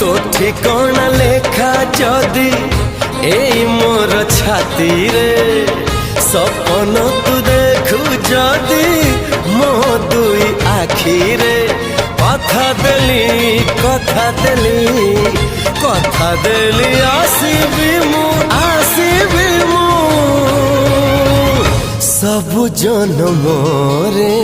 तो ठिकाना लेखा जदि एई मोर छाती रे सपन तू देखु जदि मो दुई आखी रे कथा देली आसीबी मु सब जन्म रे।